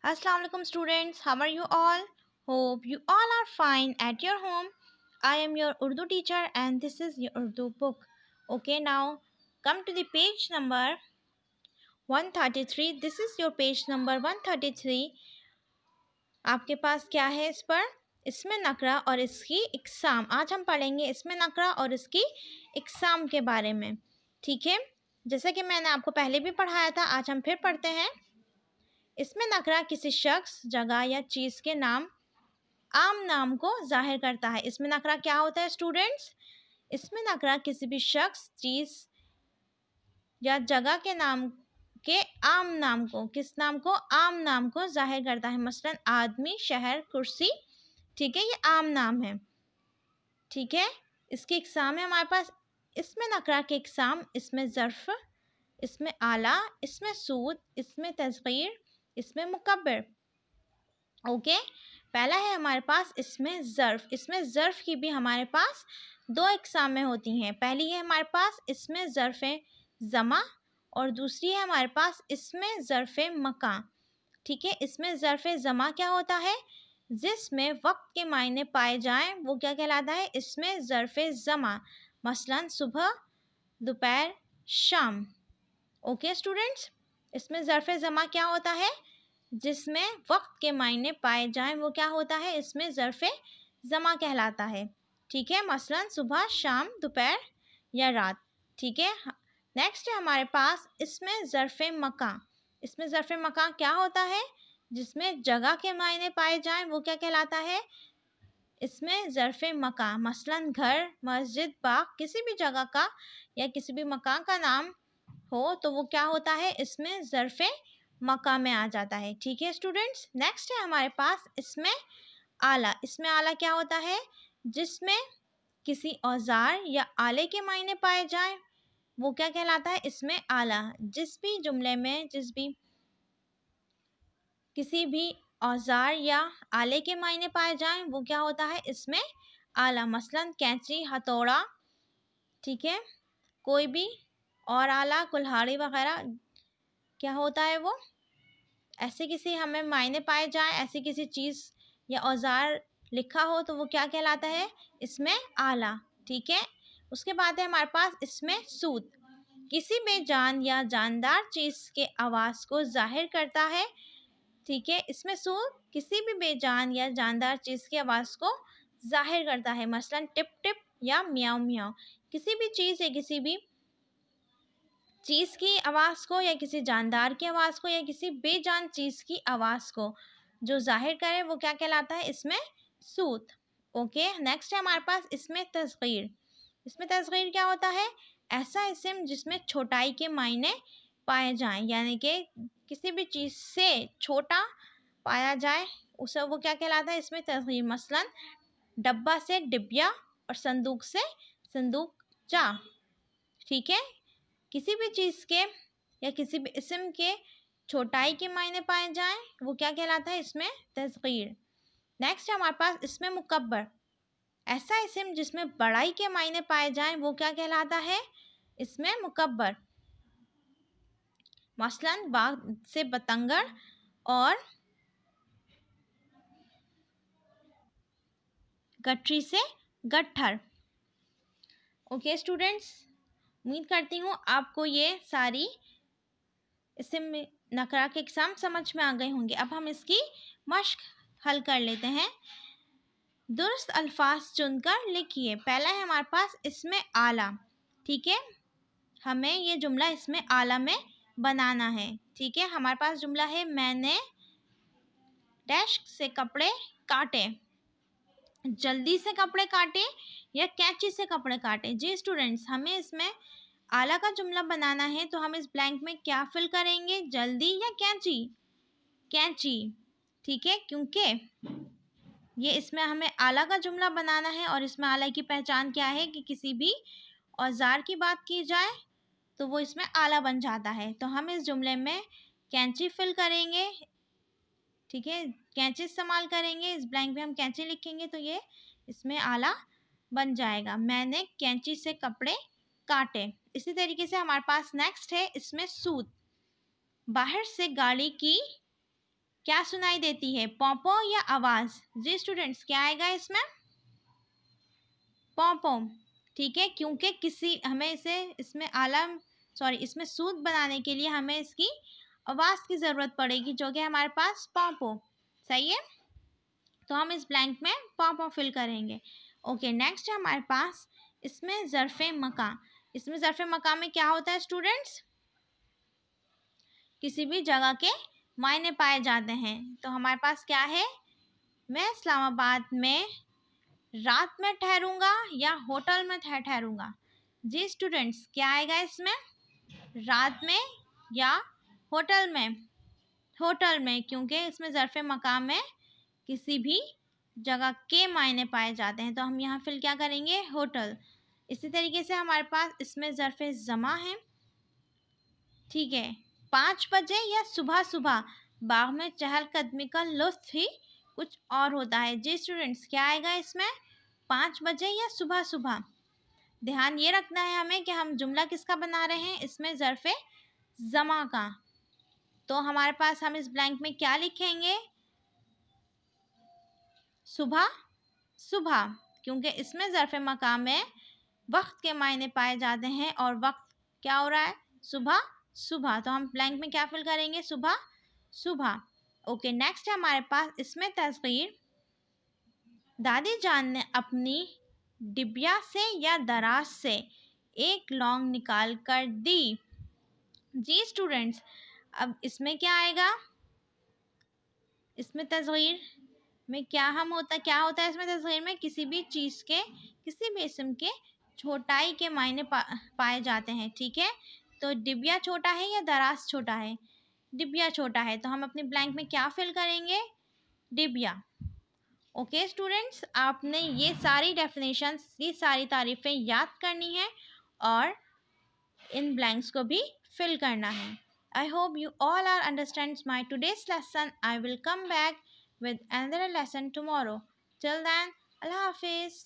Assalamu alaikum students, how are you all? Hope you all are fine at your home. I am your Urdu teacher and this is your Urdu book. Okay, now come to the page number 133. This is your page number 133. आपके पास क्या है इस पर? इसमें नकरा और इसकी इकसाम. आज हम पढ़ेंगे इसमें नकरा और इसकी इकसाम के बारे में. ठीक है, जैसा कि मैंने आपको पहले भी पढ़ाया था, आज हम फिर पढ़ते हैं. इसमें नकरा किसी शख्स, जगह या चीज़ के नाम, आम नाम को जाहिर करता है. इसमें नकरा क्या होता है स्टूडेंट्स? इसमें नकरा किसी भी शख्स, चीज़ या जगह के नाम के आम नाम को, किस नाम को? आम नाम को जाहिर करता है. मसलन आदमी, शहर, कुर्सी. ठीक है, ये आम नाम है. ठीक है, इसकी इकसाम है हमारे पास. इसमें नकरा के इकसाम: इसमें ज़र्फ़, इसमें आला, इसमें सूद, इसमें तस्गीर, इसमें मुकब्बर. ओके, पहला है हमारे पास इसमें ज़र्फ़. इसमें ज़र्फ़ की भी हमारे पास दो इकसामें होती हैं. पहली है हमारे पास इसमें ज़र्फ़ ज़मा और दूसरी है हमारे पास इसमें ज़र्फ़ मकान. ठीक है, इसमें ज़र्फ़ ज़मा क्या होता है? जिसमें वक्त के मायने पाए जाएं वो क्या कहलाता है? इसमें ज़र्फ़ ज़मा. मसलन सुबह, दोपहर, शाम. ओके स्टूडेंट्स, इसमें ज़र्फ़ ज़मा क्या होता है? जिसमें वक्त के मायने पाए जाएं वो क्या होता है? इसमें ज़र्फ़ ज़मा कहलाता है. ठीक है, मसलन सुबह, शाम, दोपहर या रात. ठीक है, नेक्स्ट है हमारे पास इसमें ज़र्फ़ मकान. इसमें ज़र्फ़ मकान क्या होता है? जिसमें जगह के मायने पाए जाएं वो क्या कहलाता है? इसमें ज़र्फ़ मकान. मसलन घर, मस्जिद, बाग, किसी भी जगह का या किसी भी मकान का नाम हो तो वो क्या होता है? इसमें ज़र्फ़ मकाम में आ जाता है. ठीक है स्टूडेंट्स, नेक्स्ट है हमारे पास इसमें आला. इसमें आला क्या होता है? जिसमें किसी औजार या आले के मायने पाए जाएं वो क्या कहलाता है? इसमें आला. जिस भी जुमले में किसी भी औजार या आले के मायने पाए जाएं वो क्या होता है? इसमें आला. मसलन कैंची, हथौड़ा. ठीक है, कोई भी और आला, कुल्हाड़ी वगैरह क्या होता है? वो ऐसे किसी हमें मायने पाए जाए, ऐसी किसी चीज़ या औजार लिखा हो तो वो क्या कहलाता है? इसमें आला. ठीक है, उसके बाद है हमारे पास इसमें सूद. किसी बेजान या जानदार चीज़ के आवाज़ को जाहिर करता है. ठीक है, इसमें सूद किसी भी बेजान या जानदार चीज़ की आवाज़ को जाहिर करता है. मसलन टिप टिप या म्याऊं म्याऊं. किसी भी चीज़ या किसी भी चीज़ की आवाज़ को या किसी जानदार की आवाज़ को या किसी बेजान चीज़ की आवाज़ को जो जाहिर करे वो क्या कहलाता है? इसमें सूद. ओके, नेक्स्ट है हमारे पास इसमें तस्गीर. इसमें तस्गीर क्या होता है? ऐसा इस्म जिसमें छोटाई के मायने पाए जाएं, यानी कि किसी भी चीज़ से छोटा पाया जाए उसे वो क्या कहलाता है? इसमें तस्गीर. मसलन डब्बा से डिबिया और संदूक से संदूकचा. ठीक है, किसी भी चीज़ के या किसी भी इस्म के छोटाई के मायने पाए जाएं वो क्या कहलाता है? इसमें तस्गीर. नेक्स्ट है हमारे पास इसमें मुकब्बर. ऐसा इस्म जिसमें बड़ाई के मायने पाए जाएं वो क्या कहलाता है? इसमें मुकब्बर. मसलन बाग से बतंगड़ और गठरी से गट्ठर. ओके स्टूडेंट्स, उम्मीद करती हूँ आपको ये सारी इसमें नकरा के एग्ज़ाम समझ में आ गए होंगे. अब हम इसकी मश्क हल कर लेते हैं. दुरुस्त अल्फाज चुनकर लिखिए. पहला है हमारे पास इसमें आला. ठीक है, हमें ये जुमला इसमें आला में बनाना है. ठीक है, हमारे पास जुमला है मैंने डैश से कपड़े काटे. जल्दी से कपड़े काटे या कैंची से कपड़े काटे? जी स्टूडेंट्स, हमें इसमें आला का जुमला बनाना है तो हम इस ब्लैंक में क्या फिल करेंगे? जल्दी या कैंची? कैंची. ठीक है, क्योंकि ये इसमें हमें आला का जुमला बनाना है और इसमें आला की पहचान क्या है कि किसी भी औजार की बात की जाए तो वो इसमें आला बन जाता है. तो हम इस जुमले में कैंची फिल करेंगे. ठीक है, कैंची इस्तेमाल करेंगे. इस ब्लैंक में हम कैंची लिखेंगे तो ये इसमें आला बन जाएगा. मैंने कैंची से कपड़े काटे. इसी तरीके से हमारे पास नेक्स्ट है इसमें सूद. बाहर से गाड़ी की क्या सुनाई देती है, पॉपो या आवाज़? जी स्टूडेंट्स, क्या आएगा इसमें? पॉपो। ठीक है, क्योंकि किसी हमें इसमें आलम सॉरी इसमें सूद बनाने के लिए हमें इसकी आवाज़ की ज़रूरत पड़ेगी, जो कि हमारे पास पॉपो। सही है, तो हम इस ब्लैंक में पॉपो फिल करेंगे। ओके, नेक्स्ट है हमारे पास इसमें ज़र्फ़ मका। इसमें ज़र्फ़ मका में क्या होता है स्टूडेंट्स? किसी भी जगह के मायने पाए जाते हैं। तो हमारे पास क्या है, मैं इस्लामाबाद में रात में ठहरूंगा या होटल में ठहरूंगा? जी स्टूडेंट्स, क्या आएगा इसमें, रात में या होटल में? होटल में, क्योंकि इसमें ज़र्फ़ मकाम में किसी भी जगह के मायने पाए जाते हैं, तो हम यहाँ फिल क्या करेंगे, होटल। इसी तरीके से हमारे पास इसमें ज़र्फ़ ज़मा है। ठीक है, 5 बजे या सुबह सुबह बाग में चहलकदमी का लुत्फ़ ही कुछ और होता है। जी स्टूडेंट्स, क्या आएगा इसमें, 5 बजे या सुबह सुबह? ध्यान ये रखना है हमें कि हम जुमला किसका बना रहे हैं, इसमें ज़र्फ़ ज़मा का। तो हमारे पास हम इस ब्लैंक में क्या लिखेंगे, सुबह सुबह, क्योंकि इसमें ज़र्फ़ मकाम में वक्त के मायने पाए जाते हैं और वक्त क्या हो रहा है, सुबह सुबह। तो हम ब्लैंक में क्या फिल करेंगे, सुबह सुबह। ओके, नेक्स्ट है हमारे पास इसमें तस्वीर, दादी जान ने अपनी डिबिया से या दराज से एक लौंग निकाल कर दी। जी स्टूडेंट्स, अब इसमें क्या आएगा, इसमें तस्वीर में क्या क्या होता है इसमें तस्वीर में, किसी भी चीज़ के, किसी भी इस्म के छोटाई के मायने पाए जाते हैं। ठीक है, तो डिबिया छोटा है या दराज छोटा है? डिबिया छोटा है, तो हम अपने ब्लैंक में क्या फिल करेंगे, डिबिया। ओके स्टूडेंट्स, आपने ये सारी डेफिनेशंस, ये सारी तारीफ़ें याद करनी है और इन ब्लैंक्स को भी फिल करना है। I hope you all are understands my today's lesson. I will come back with another lesson tomorrow. Till then, Allah Hafiz.